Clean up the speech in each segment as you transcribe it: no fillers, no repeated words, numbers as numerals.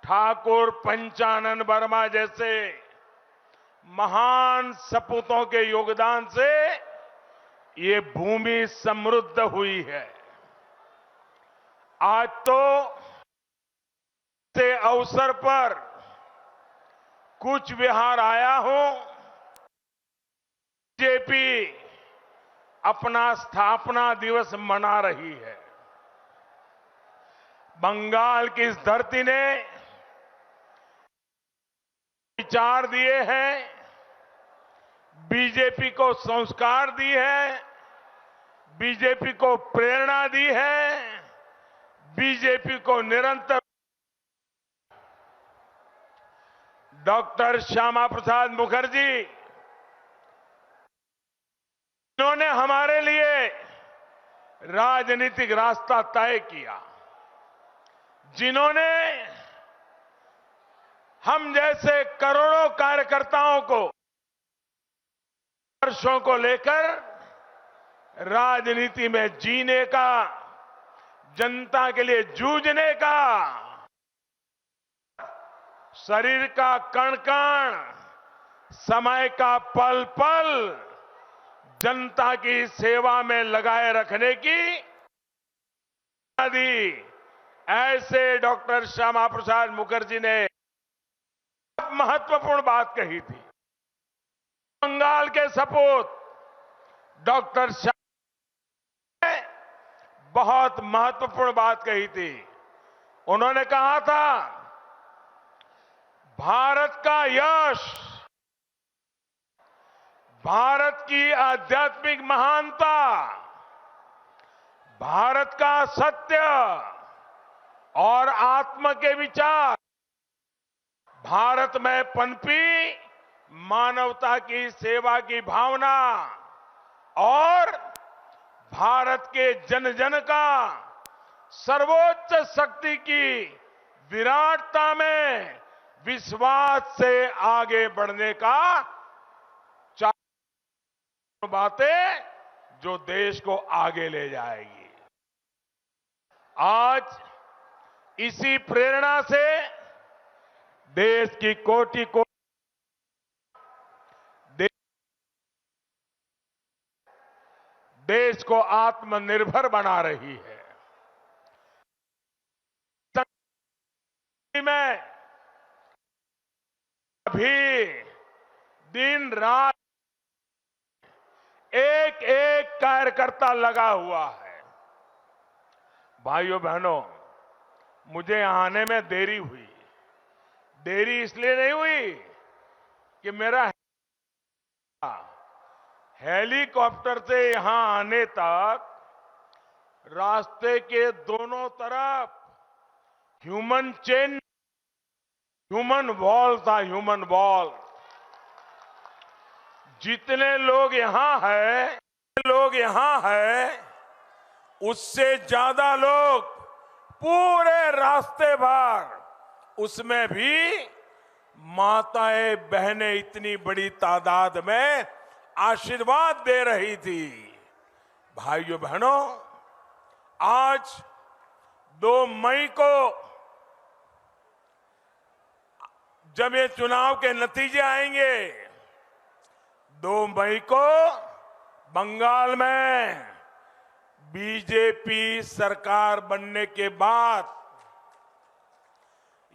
ठाकुर पंचानन वर्मा जैसे महान सपूतों के योगदान से ये भूमि समृद्ध हुई है। आज तो से अवसर पर कूच विहार आया हूं। बीजेपी अपना स्थापना दिवस मना रही है। बंगाल की इस धरती ने विचार दिए हैं, बीजेपी को संस्कार दी है, बीजेपी को प्रेरणा दी है, बीजेपी को निरंतर। डॉक्टर श्यामा प्रसाद मुखर्जी इन्होंने हमारे लिए राजनीतिक रास्ता तय किया, जिन्होंने हम जैसे करोड़ों कार्यकर्ताओं को वर्षों को लेकर राजनीति में जीने का, जनता के लिए जूझने का, शरीर का कण कण, समय का पल पल जनता की सेवा में लगाए रखने की दी। ऐसे डॉक्टर श्यामा प्रसाद मुखर्जी ने महत्वपूर्ण बात कही थी। बंगाल के सपूत डॉक्टर श्यामा ने बहुत महत्वपूर्ण बात कही थी। उन्होंने कहा था, भारत का यश, भारत की आध्यात्मिक महानता, भारत का सत्य और आत्म के विचार, भारत में पनपी मानवता की सेवा की भावना और भारत के जन जन का सर्वोच्च शक्ति की विराटता में विश्वास से आगे बढ़ने का बातें जो देश को आगे ले जाएगी। आज इसी प्रेरणा से देश की कोटि को देश को आत्मनिर्भर बना रही है। में अभी दिन रात एक एक कार्यकर्ता लगा हुआ है। भाइयों बहनों, मुझे यहां आने में देरी हुई। देरी इसलिए नहीं हुई कि मेरा हेलीकॉप्टर से यहां आने तक रास्ते के दोनों तरफ ह्यूमन चेन, ह्यूमन वॉल था, ह्यूमन वॉल। जितने लोग यहां हैं, उससे ज्यादा लोग पूरे रास्ते भर, उसमें भी माताएं बहनें इतनी बड़ी तादाद में आशीर्वाद दे रही थी। भाइयों बहनों, आज 2 मई को जब ये चुनाव के नतीजे आएंगे, 2 मई को बंगाल में बीजेपी सरकार बनने के बाद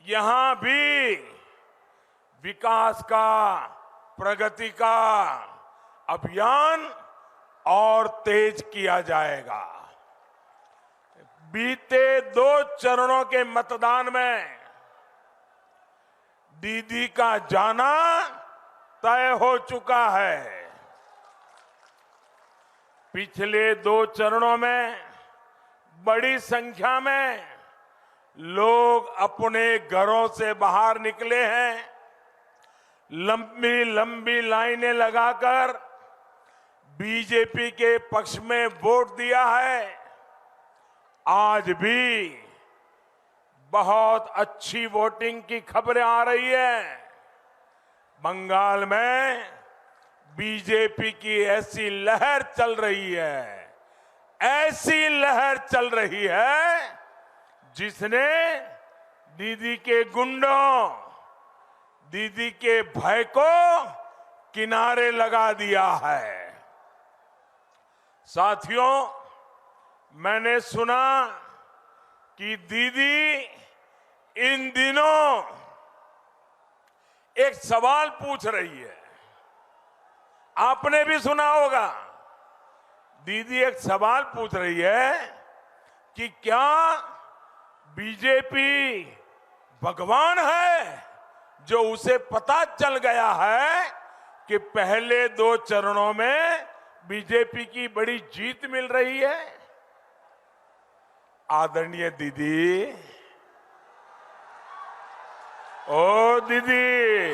यहां भी विकास का, प्रगति का अभियान और तेज किया जाएगा। बीते 2 चरणों के मतदान में दीदी का जाना तय हो चुका है। पिछले 2 चरणों में बड़ी संख्या में लोग अपने घरों से बाहर निकले हैं। लंबी लंबी लाइनें लगाकर बीजेपी के पक्ष में वोट दिया है। आज भी बहुत अच्छी वोटिंग की खबरें आ रही है। बंगाल में बीजेपी की ऐसी लहर चल रही है, ऐसी लहर चल रही है जिसने दीदी के गुंडों, दीदी के भय को किनारे लगा दिया है। साथियों, मैंने सुना कि दीदी इन दिनों एक सवाल पूछ रही है। आपने भी सुना होगा, दीदी एक सवाल पूछ रही है कि क्या बीजेपी भगवान है, जो उसे पता चल गया है कि पहले 2 चरणों में बीजेपी की बड़ी जीत मिल रही है। आदरणीय दीदी, ओ दीदी,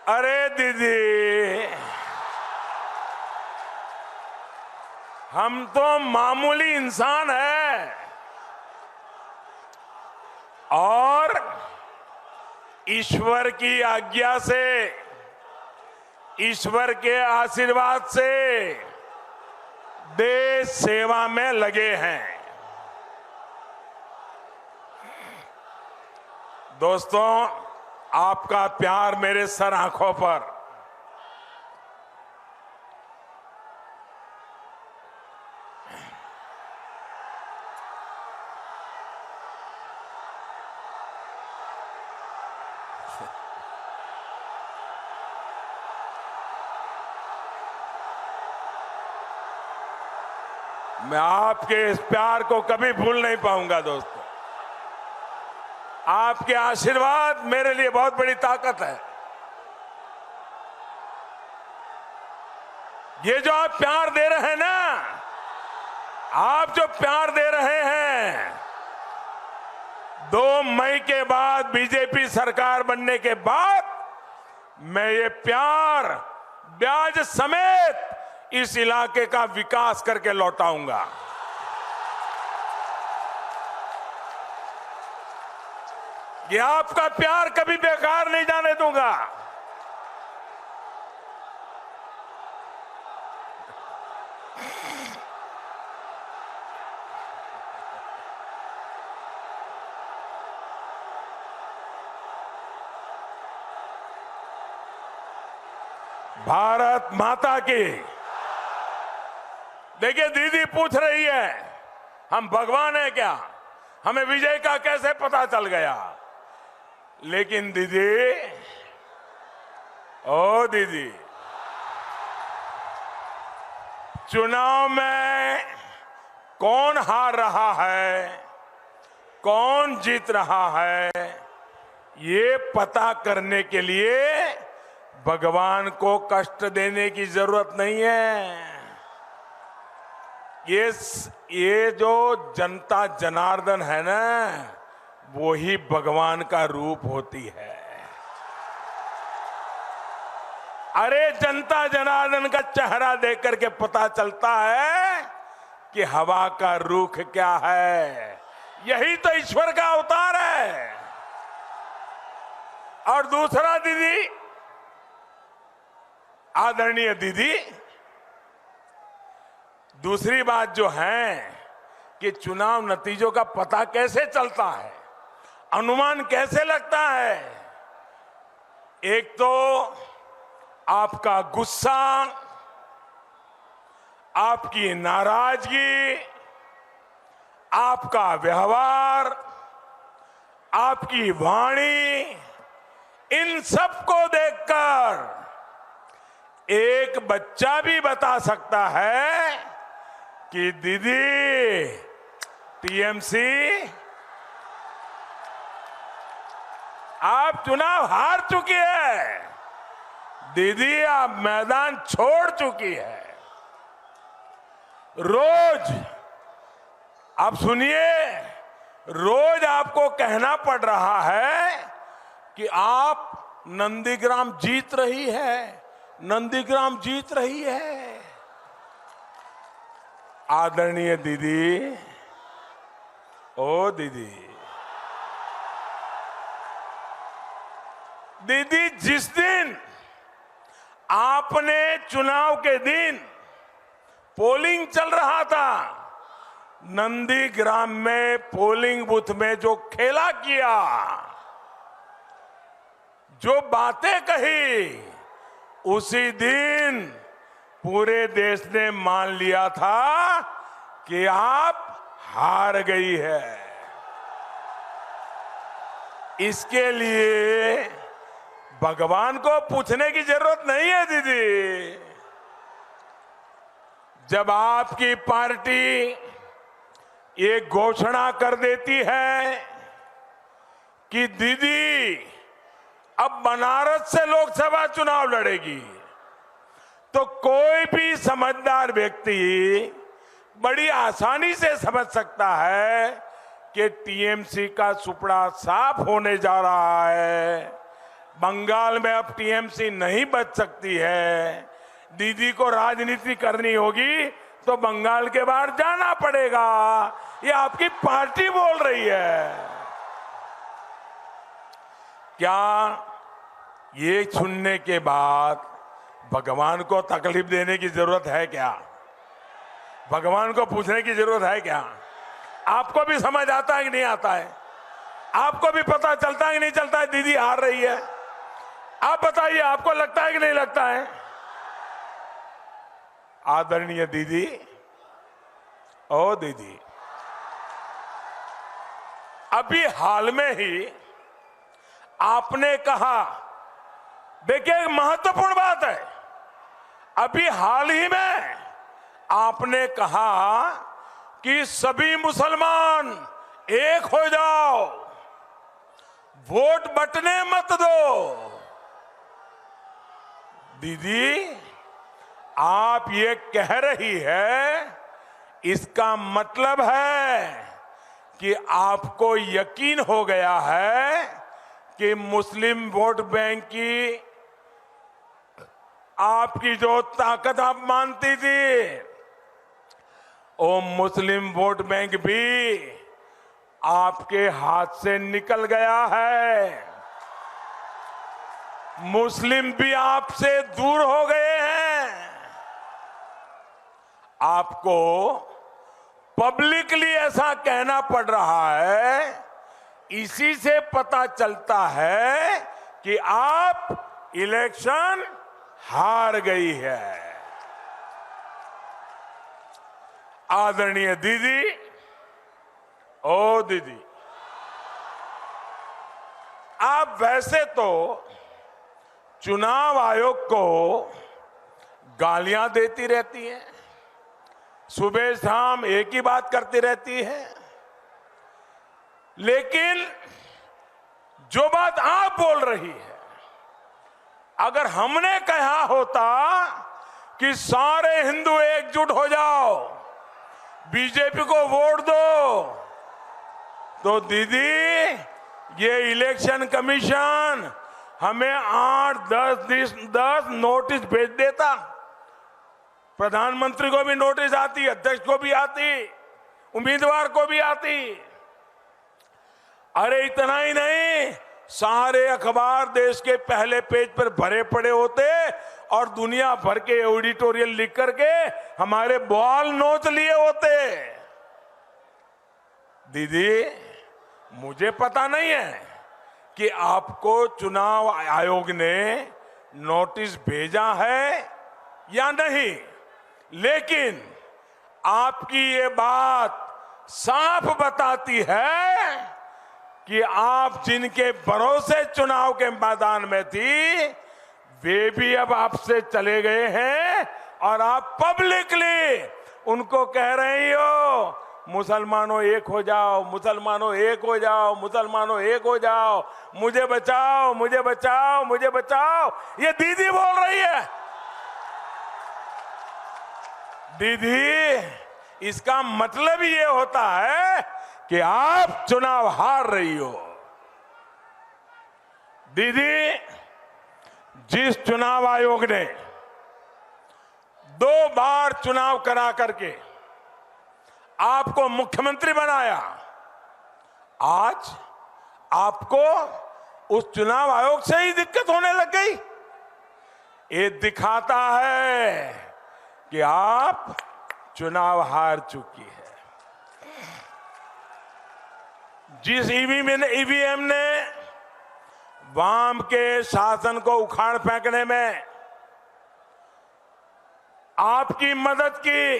अरे दीदी, हम तो मामूली इंसान हैं और ईश्वर की आज्ञा से, ईश्वर के आशीर्वाद से देश सेवा में लगे हैं। दोस्तों, आपका प्यार मेरे सर आंखों पर, मैं आपके इस प्यार को कभी भूल नहीं पाऊंगा। दोस्तों, आपके आशीर्वाद मेरे लिए बहुत बड़ी ताकत है। ये जो आप प्यार दे रहे हैं ना, आप जो प्यार दे रहे हैं, 2 मई के बाद बीजेपी सरकार बनने के बाद मैं ये प्यार ब्याज समेत इस इलाके का विकास करके लौटाऊंगा। ये आपका प्यार कभी बेकार नहीं जाने दूंगा। भारत माता की। देखिए, दीदी पूछ रही है, हम भगवान हैं क्या, हमें विजय का कैसे पता चल गया। लेकिन दीदी, ओ दीदी, चुनाव में कौन हार रहा है, कौन जीत रहा है, ये पता करने के लिए भगवान को कष्ट देने की जरूरत नहीं है। ये जो जनता जनार्दन है ना, वो ही भगवान का रूप होती है। अरे, जनता जनार्दन का चेहरा देख करके पता चलता है कि हवा का रुख क्या है। यही तो ईश्वर का अवतार है। और दूसरा दीदी, आदरणीय दीदी, दूसरी बात जो है कि चुनाव नतीजों का पता कैसे चलता है, अनुमान कैसे लगता है। एक तो आपका गुस्सा, आपकी नाराजगी, आपका व्यवहार, आपकी वाणी, इन सब को देखकर एक बच्चा भी बता सकता है कि दीदी, टीएमसी, आप चुनाव हार चुकी है। दीदी, आप मैदान छोड़ चुकी है। रोज, आप सुनिए, रोज आपको कहना पड़ रहा है कि आप नंदीग्राम जीत रही है, नंदीग्राम जीत रही है। आदरणीय दीदी, ओ दीदी, दीदी, जिस दिन आपने चुनाव के दिन पोलिंग चल रहा था, नंदीग्राम में पोलिंग बूथ में जो खेला किया, जो बातें कही, उसी दिन पूरे देश ने मान लिया था कि आप हार गई है। इसके लिए भगवान को पूछने की जरूरत नहीं है दीदी। जब आपकी पार्टी ये घोषणा कर देती है कि दीदी अब बनारस से लोकसभा चुनाव लड़ेगी, तो कोई भी समझदार व्यक्ति बड़ी आसानी से समझ सकता है कि टीएमसी का सुपड़ा साफ होने जा रहा है। बंगाल में अब टीएमसी नहीं बच सकती है। दीदी को राजनीति करनी होगी तो बंगाल के बाहर जाना पड़ेगा। ये आपकी पार्टी बोल रही है। क्या ये सुनने के बाद भगवान को तकलीफ देने की जरूरत है क्या? भगवान को पूछने की जरूरत है क्या? आपको भी समझ आता है कि नहीं आता है? आपको भी पता चलता है कि नहीं चलता है दीदी हार रही है? आप बताइए, आपको लगता है कि नहीं लगता है? आदरणीय दीदी, ओ दीदी, अभी हाल में ही आपने कहा, देखिए एक महत्वपूर्ण बात है, अभी हाल ही में आपने कहा कि सभी मुसलमान एक हो जाओ, वोट बंटने मत दो। दीदी, आप ये कह रही है, इसका मतलब है कि आपको यकीन हो गया है कि मुस्लिम वोट बैंक की आपकी जो ताकत आप मानती थी, वो मुस्लिम वोट बैंक भी आपके हाथ से निकल गया है। मुस्लिम भी आपसे दूर हो गए हैं। आपको पब्लिकली ऐसा कहना पड़ रहा है, इसी से पता चलता है कि आप इलेक्शन हार गई है। आदरणीय दीदी, ओ दीदी, आप वैसे तो चुनाव आयोग को गालियां देती रहती हैं, सुबह शाम एक ही बात करती रहती है, लेकिन जो बात आप बोल रही है, अगर हमने कहा होता कि सारे हिंदू एकजुट हो जाओ, बीजेपी को वोट दो, तो दीदी ये इलेक्शन कमीशन हमें 8-10 नोटिस भेज देता। प्रधानमंत्री को भी नोटिस आती, अध्यक्ष को भी आती, उम्मीदवार को भी आती। अरे इतना ही नहीं, सारे अखबार देश के पहले पेज पर भरे पड़े होते और दुनिया भर के एडिटोरियल लिख करके हमारे बाल नोच लिए होते। दीदी, मुझे पता नहीं है कि आपको चुनाव आयोग ने नोटिस भेजा है या नहीं, लेकिन आपकी ये बात साफ बताती है कि आप जिनके भरोसे चुनाव के मैदान में थी, वे भी अब आपसे चले गए हैं और आप पब्लिकली उनको कह रही हो, मुसलमानों एक हो जाओ, मुसलमानों एक हो जाओ, मुसलमानों एक हो जाओ, मुझे बचाओ, मुझे बचाओ, मुझे बचाओ। ये दीदी बोल रही है। दीदी, इसका मतलब ये होता है कि आप चुनाव हार रही हो। दीदी, जिस चुनाव आयोग ने 2 बार चुनाव करा करके आपको मुख्यमंत्री बनाया, आज आपको उस चुनाव आयोग से ही दिक्कत होने लग गई। ये दिखाता है कि आप चुनाव हार चुकी है। जिस ईवीएम ने वाम के शासन को उखाड़ फेंकने में आपकी मदद की,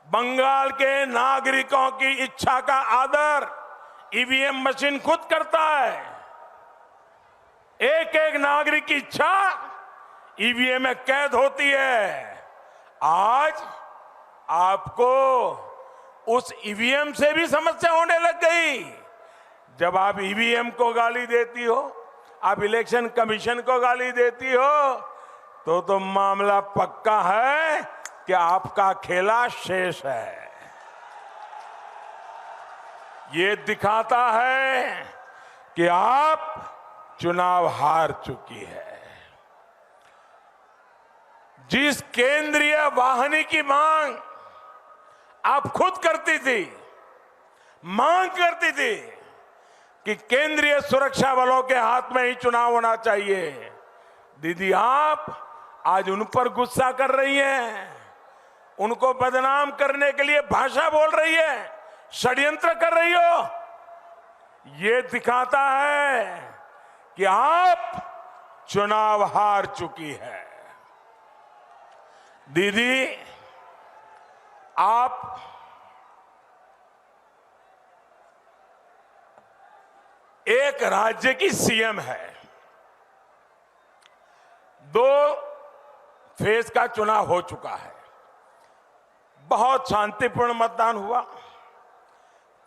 बंगाल के नागरिकों की इच्छा का आदर ईवीएम मशीन खुद करता है। एक एक नागरिक की इच्छा ईवीएम में कैद होती है। आज आपको उस ईवीएम से भी समस्या होने लग गई। जब आप ईवीएम को गाली देती हो, आप इलेक्शन कमीशन को गाली देती हो, तो मामला पक्का है कि आपका खेला शेष है। ये दिखाता है कि आप चुनाव हार चुकी है। जिस केंद्रीय वाहिनी की मांग आप खुद करती थी, मांग करती थी कि केंद्रीय सुरक्षा बलों के हाथ में ही चुनाव होना चाहिए, दीदी आप आज उन पर गुस्सा कर रही हैं, उनको बदनाम करने के लिए भाषा बोल रही है, षड्यंत्र कर रही हो। ये दिखाता है कि आप चुनाव हार चुकी है। दीदी आप एक राज्य की सीएम है। 2 फेज का चुनाव हो चुका है। बहुत शांतिपूर्ण मतदान हुआ।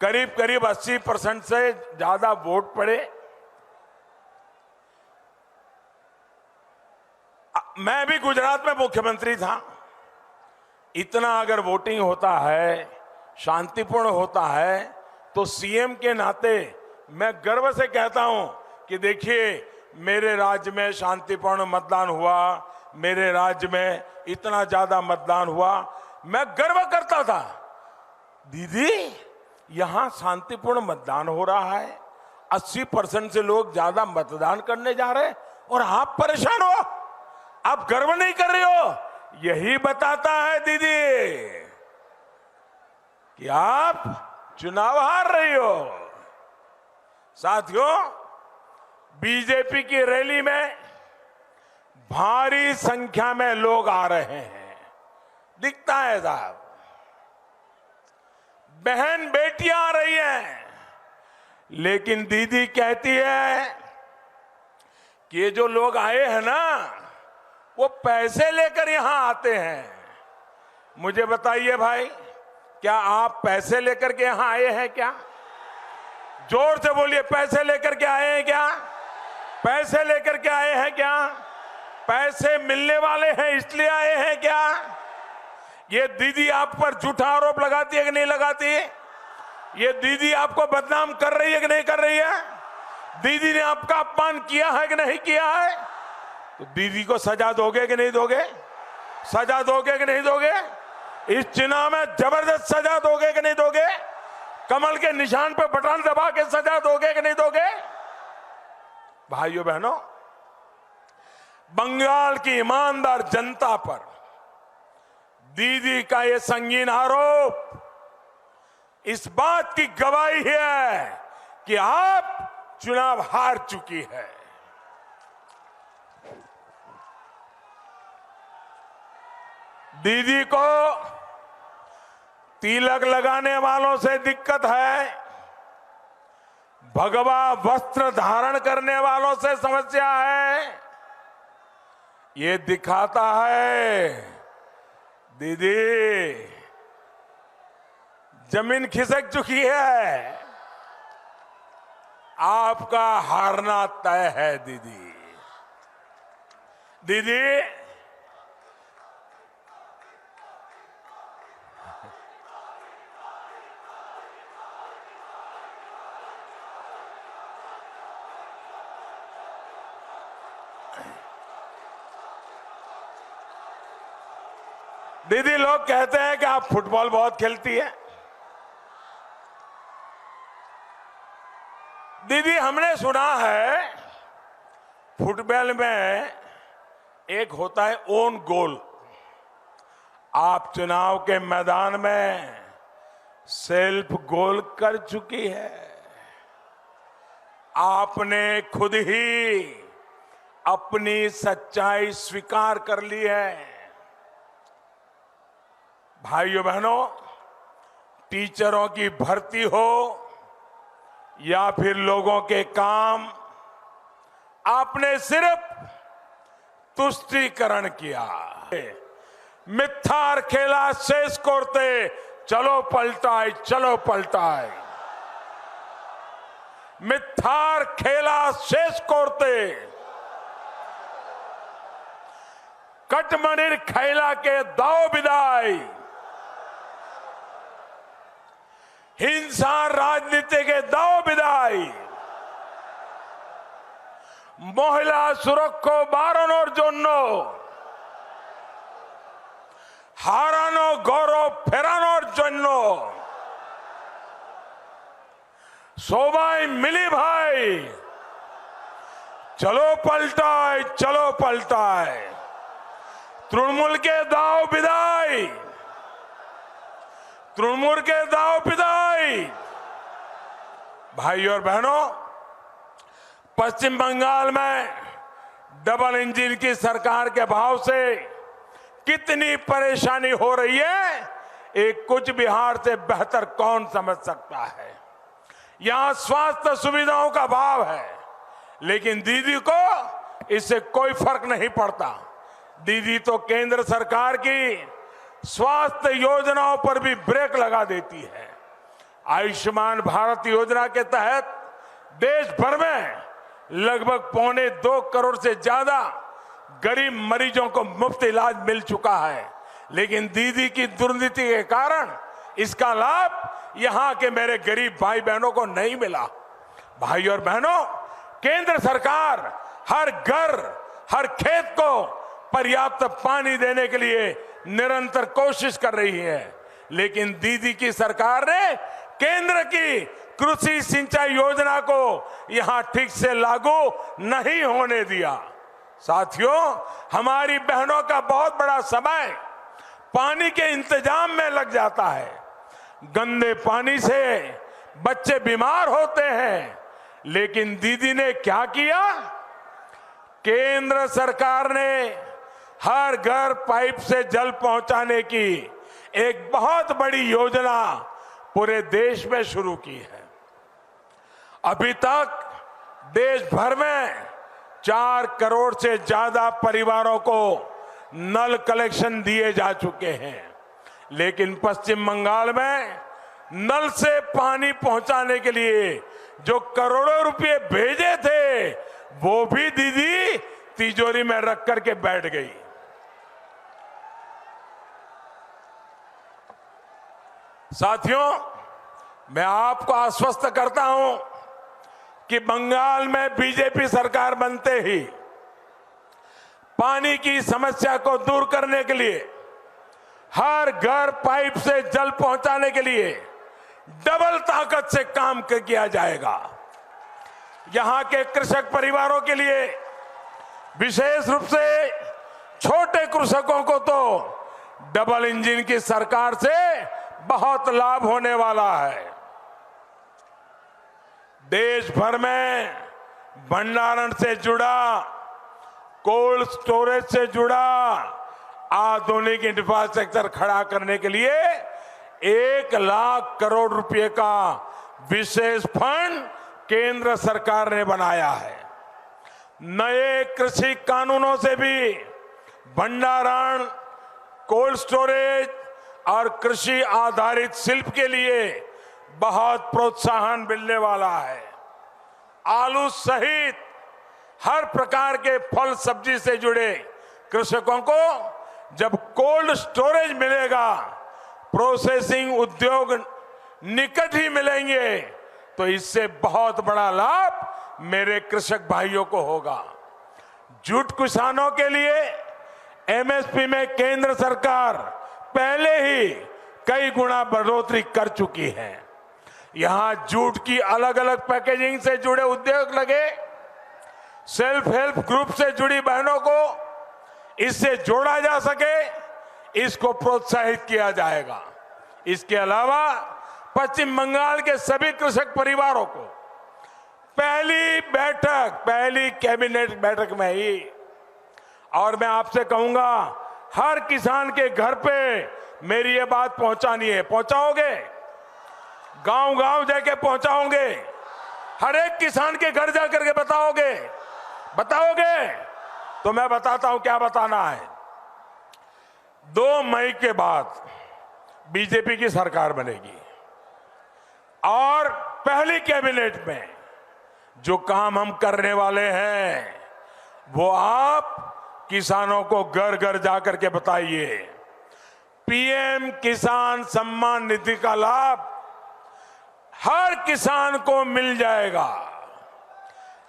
करीब करीब 80% से ज्यादा वोट पड़े। मैं भी गुजरात में मुख्यमंत्री था। इतना अगर वोटिंग होता है, शांतिपूर्ण होता है, तो सीएम के नाते मैं गर्व से कहता हूं कि देखिए मेरे राज्य में शांतिपूर्ण मतदान हुआ, मेरे राज्य में इतना ज्यादा मतदान हुआ, मैं गर्व करता था। दीदी यहां शांतिपूर्ण मतदान हो रहा है, 80% से लोग ज्यादा मतदान करने जा रहे हैं और आप परेशान हो, आप गर्व नहीं कर रहे हो। यही बताता है दीदी कि आप चुनाव हार रही हो। साथियों, बीजेपी की रैली में भारी संख्या में लोग आ रहे हैं, दिखता है साहब। बहन बेटियां आ रही हैं, लेकिन दीदी कहती है कि ये जो लोग आए हैं ना, वो पैसे लेकर यहां आते हैं। मुझे बताइए भाई, क्या आप पैसे लेकर के यहां आए हैं क्या? जोर से बोलिए, पैसे लेकर के आए हैं क्या? पैसे लेकर के आए हैं क्या? पैसे मिलने वाले हैं इसलिए आए हैं क्या? ये दीदी आप पर झूठा आरोप लगाती है कि नहीं लगाती? ये दीदी आपको बदनाम कर रही है कि नहीं कर रही है? दीदी ने आपका अपमान किया है कि नहीं किया है? तो दीदी को सजा दोगे कि नहीं दोगे? सजा दोगे कि नहीं दोगे? इस चुनाव में जबरदस्त सजा दोगे कि नहीं दोगे? कमल के निशान पे बटन दबा के सजा दोगे कि नहीं दोगे? भाइयों बहनों, बंगाल की ईमानदार जनता पर दीदी का ये संगीन आरोप इस बात की गवाही है कि आप चुनाव हार चुकी है। दीदी को तिलक लगाने वालों से दिक्कत है, भगवा वस्त्र धारण करने वालों से समस्या है। ये दिखाता है दीदी जमीन खिसक चुकी है, आपका हारना तय है। दीदी दीदी लोग कहते हैं कि आप फुटबॉल बहुत खेलती है। दीदी हमने सुना है फुटबॉल में एक होता है ओन गोल। आप चुनाव के मैदान में सेल्फ गोल कर चुकी है। आपने खुद ही अपनी सच्चाई स्वीकार कर ली है। भाइयों बहनों, टीचरों की भर्ती हो या फिर लोगों के काम, आपने सिर्फ तुष्टीकरण किया। मिथ्यार खेला शेष कोरते, चलो पलटाए चलो पलटाए। मिथ्यार खेला शेष कोरते, कटमनिर खैला के दाव विदाई। हिंसा राजनीति के दाव विदाई। महिला सुरक्षा बारानोर जोन्नो हारानो गौरव फेरानोर जोन्नो सोबाई मिली भाई। चलो पलटाए चलो पलटाए। तृणमूल के दाव विदाई। तृणमूल के दाव विदाई। भाई और बहनों, पश्चिम बंगाल में डबल इंजन की सरकार के भाव से कितनी परेशानी हो रही है, एक कुछ बिहार से बेहतर कौन समझ सकता है। यहां स्वास्थ्य सुविधाओं का अभाव है, लेकिन दीदी को इससे कोई फर्क नहीं पड़ता। दीदी तो केंद्र सरकार की स्वास्थ्य योजनाओं पर भी ब्रेक लगा देती है। आयुष्मान भारत योजना के तहत देश भर में लगभग 1.25 करोड़ से ज्यादा गरीब मरीजों को मुफ्त इलाज मिल चुका है, लेकिन दीदी की दुर्नीति के कारण इसका लाभ यहां के मेरे गरीब भाई बहनों को नहीं मिला। भाई और बहनों, केंद्र सरकार हर घर हर खेत को पर्याप्त पानी देने के लिए निरंतर कोशिश कर रही है, लेकिन दीदी की सरकार ने केंद्र की कृषि सिंचाई योजना को यहां ठीक से लागू नहीं होने दिया। साथियों, हमारी बहनों का बहुत बड़ा समय पानी के इंतजाम में लग जाता है। गंदे पानी से बच्चे बीमार होते हैं, लेकिन दीदी ने क्या किया? केंद्र सरकार ने हर घर पाइप से जल पहुंचाने की एक बहुत बड़ी योजना पूरे देश में शुरू की है। अभी तक देश भर में 4 करोड़ से ज्यादा परिवारों को नल कनेक्शन दिए जा चुके हैं, लेकिन पश्चिम बंगाल में नल से पानी पहुंचाने के लिए जो करोड़ों रुपए भेजे थे, वो भी दीदी तिजोरी में रख करके बैठ गई। साथियों, मैं आपको आश्वस्त करता हूं कि बंगाल में बीजेपी सरकार बनते ही पानी की समस्या को दूर करने के लिए, हर घर पाइप से जल पहुंचाने के लिए डबल ताकत से काम किया जाएगा। यहां के कृषक परिवारों के लिए, विशेष रूप से छोटे कृषकों को तो डबल इंजन की सरकार से बहुत लाभ होने वाला है। देश भर में भंडारण से जुड़ा, कोल्ड स्टोरेज से जुड़ा आधुनिक इंफ्रास्ट्रक्चर खड़ा करने के लिए 1 लाख करोड़ रुपए का विशेष फंड केंद्र सरकार ने बनाया है। नए कृषि कानूनों से भी भंडारण, कोल्ड स्टोरेज और कृषि आधारित शिल्प के लिए बहुत प्रोत्साहन मिलने वाला है। आलू सहित हर प्रकार के फल सब्जी से जुड़े कृषकों को जब कोल्ड स्टोरेज मिलेगा, प्रोसेसिंग उद्योग निकट ही मिलेंगे, तो इससे बहुत बड़ा लाभ मेरे कृषक भाइयों को होगा। जूट किसानों के लिए एमएसपी में केंद्र सरकार पहले ही कई गुना बढ़ोतरी कर चुकी है। यहां जूट की अलग अलग पैकेजिंग से जुड़े उद्योग लगे, सेल्फ हेल्प ग्रुप से जुड़ी बहनों को इससे जोड़ा जा सके, इसको प्रोत्साहित किया जाएगा। इसके अलावा पश्चिम बंगाल के सभी कृषक परिवारों को पहली कैबिनेट बैठक में ही, और मैं आपसे कहूंगा हर किसान के घर पे मेरी ये बात पहुंचानी है। पहुंचाओगे? गांव-गांव जाके पहुंचाओगे? हर एक किसान के घर जाकर के बताओगे? तो मैं बताता हूं क्या बताना है। 2 मई के बाद बीजेपी की सरकार बनेगी और पहली कैबिनेट में जो काम हम करने वाले हैं वो आप किसानों को घर घर जाकर के बताइए। पीएम किसान सम्मान निधि का लाभ हर किसान को मिल जाएगा।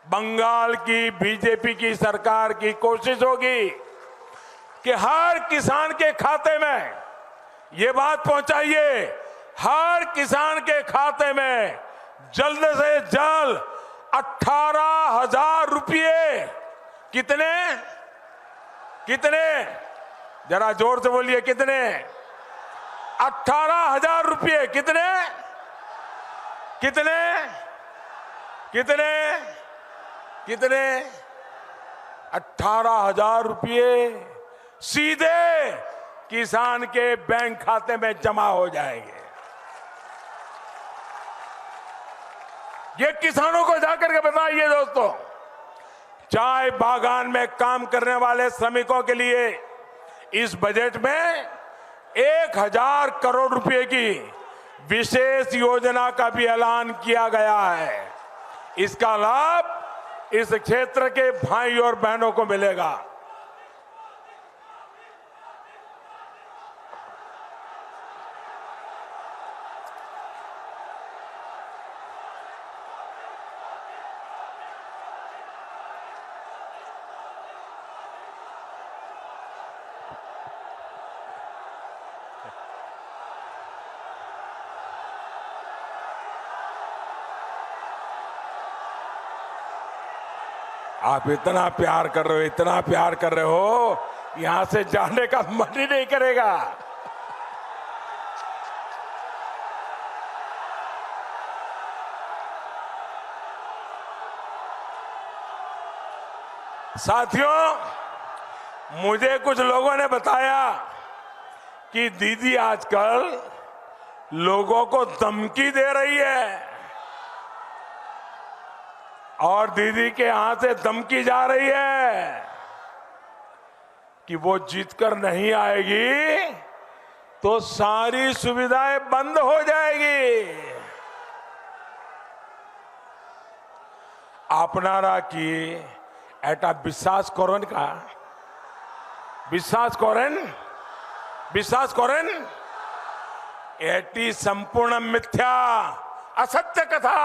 बंगाल की बीजेपी की सरकार की कोशिश होगी कि हर किसान के खाते में, ये बात पहुंचाइए, हर किसान के खाते में जल्द से जल्द 18,000 रुपये। कितने? जरा जोर से बोलिए, कितने? 18,000 रुपये। कितने? 18,000 रुपये सीधे किसान के बैंक खाते में जमा हो जाएंगे। ये किसानों को जाकर के बताइए दोस्तों। चाय बागान में काम करने वाले श्रमिकों के लिए इस बजट में 1,000 करोड़ रुपए की विशेष योजना का भी ऐलान किया गया है। इसका लाभ इस क्षेत्र के भाई और बहनों को मिलेगा। आप इतना प्यार कर रहे हो, यहां से जाने का मन ही नहीं करेगा। साथियों, मुझे कुछ लोगों ने बताया कि दीदी आजकल लोगों को धमकी दे रही है और दीदी के यहां से धमकी जा रही है कि वो जीतकर नहीं आएगी तो सारी सुविधाएं बंद हो जाएगी। आपनारा की एटा विश्वास करें एटी संपूर्ण मिथ्या असत्य कथा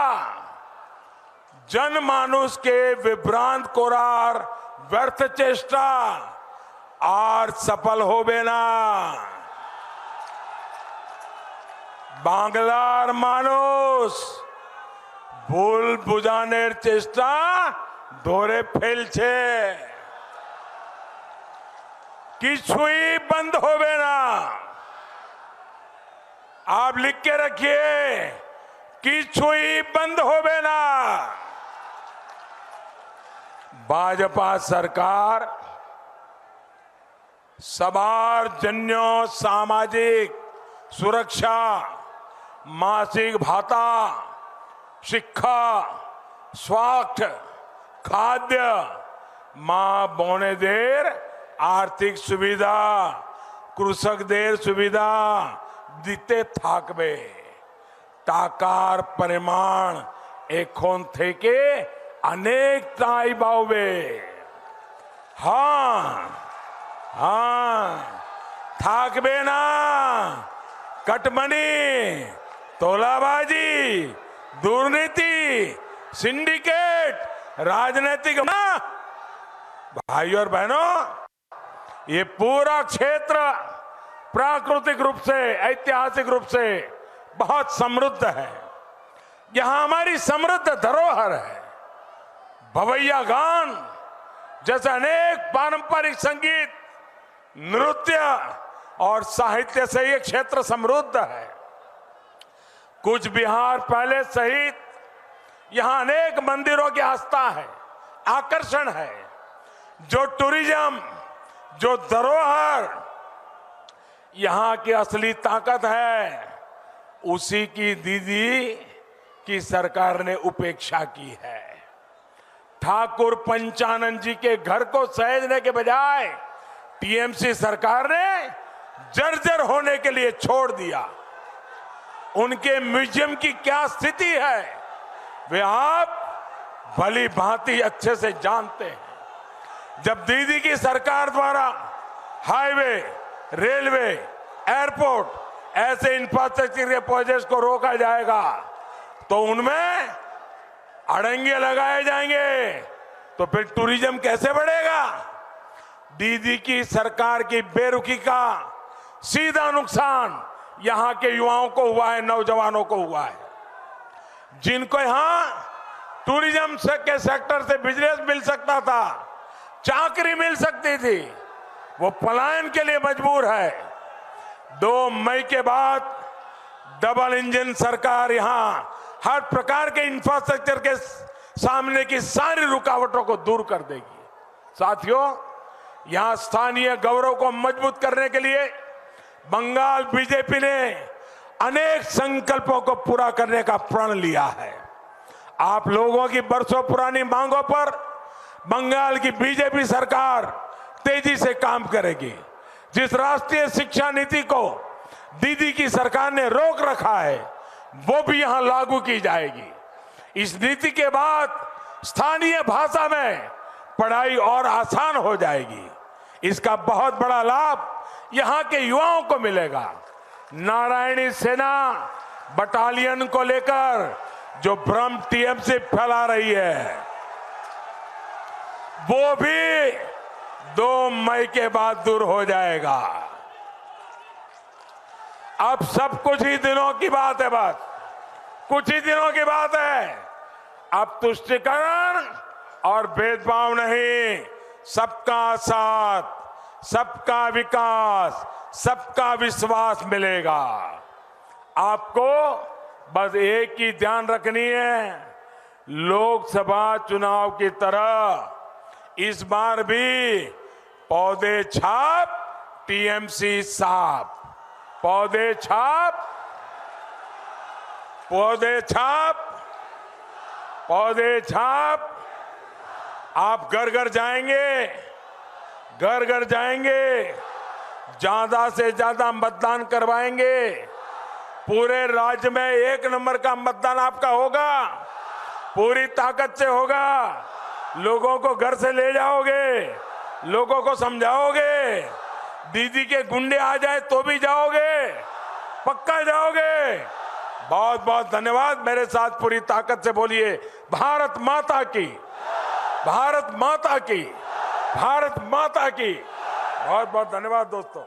जनमानुष के विभ्रांत कोरार व्यर्थ चेष्टा और सफल होबे ना। बांग्लार मानुष भूल बुझानेर चेष्टा धोरे फेलछे, किछुई बंद होबे ना। आप लिख के रखिए, किछुई बंद होबे ना। भाजपा सरकार सवार जन्यों सामाजिक सुरक्षा, मासिक भाता, शिक्षा, स्वास्थ्य, खाद्य, मां बोने देर आर्थिक सुविधा, कृषक देर सुविधा दिते थाकबे। टाकार परिमाण एखोन थेके अनेक टाई बावबे। हाँ थाकबे ना। कटमनी, तोलाबाजी, दुर्नीति, सिंडिकेट, राजनीतिक ना। भाई और बहनों, ये पूरा क्षेत्र प्राकृतिक रूप से, ऐतिहासिक रूप से बहुत समृद्ध है। यहां हमारी समृद्ध धरोहर है। भवैया गान जैसे अनेक पारंपरिक संगीत, नृत्य और साहित्य से ये क्षेत्र समृद्ध है। कूच बिहार पैलेस सहित यहां अनेक मंदिरों की आस्था है, आकर्षण है। जो टूरिज्म, जो धरोहर यहां की असली ताकत है, उसी की दीदी की सरकार ने उपेक्षा की है। ठाकुर पंचानन जी के घर को सहेजने के बजाय टीएमसी सरकार ने जर्जर होने के लिए छोड़ दिया। उनके म्यूजियम की क्या स्थिति है वे आप भली भांति अच्छे से जानते हैं। जब दीदी की सरकार द्वारा हाईवे, रेलवे, एयरपोर्ट ऐसे इंफ्रास्ट्रक्चर के प्रोजेक्ट्स को रोका जाएगा तो उनमें अड़ंगे लगाए जाएंगे, तो फिर टूरिज्म कैसे बढ़ेगा? दीदी की सरकार की बेरुखी का सीधा नुकसान यहां के युवाओं को हुआ है, नौजवानों को हुआ है। जिनको यहां टूरिज्म के सेक्टर से बिजनेस मिल सकता था, चाकरी मिल सकती थी, वो पलायन के लिए मजबूर है। 2 मई के बाद डबल इंजन सरकार यहां हर प्रकार के इंफ्रास्ट्रक्चर के सामने की सारी रुकावटों को दूर कर देगी। साथियों, यहां स्थानीय गौरव को मजबूत करने के लिए बंगाल बीजेपी ने अनेक संकल्पों को पूरा करने का प्रण लिया है। आप लोगों की बरसों पुरानी मांगों पर बंगाल की बीजेपी सरकार तेजी से काम करेगी। जिस राष्ट्रीय शिक्षा नीति को दीदी की सरकार ने रोक रखा है, वो भी यहां लागू की जाएगी। इस नीति के बाद स्थानीय भाषा में पढ़ाई और आसान हो जाएगी। इसका बहुत बड़ा लाभ यहां के युवाओं को मिलेगा। नारायणी सेना बटालियन को लेकर जो भ्रम टीएमसी फैला रही है, वो भी 2 मई के बाद दूर हो जाएगा। अब सब कुछ ही दिनों की बात है, कुछ ही दिनों की बात है। अब तुष्टीकरण और भेदभाव नहीं, सबका साथ, सबका विकास, सबका विश्वास मिलेगा। आपको बस एक ही ध्यान रखनी है, लोकसभा चुनाव की तरह इस बार भी पौधे छाप टीएमसी साफ। पौधे छाप, पौधे छाप, पौधे छाप। आप घर घर जाएंगे, घर घर जाएंगे, ज्यादा से ज्यादा मतदान करवाएंगे। पूरे राज्य में 1 नंबर का मतदान आपका होगा, पूरी ताकत से होगा। लोगों को घर से ले जाओगे, लोगों को समझाओगे। दीदी के गुंडे आ जाए तो भी जाओगे, पक्का जाओगे। बहुत बहुत धन्यवाद। मेरे साथ पूरी ताकत से बोलिए, भारत माता की, भारत माता की, भारत माता की। बहुत बहुत धन्यवाद दोस्तों।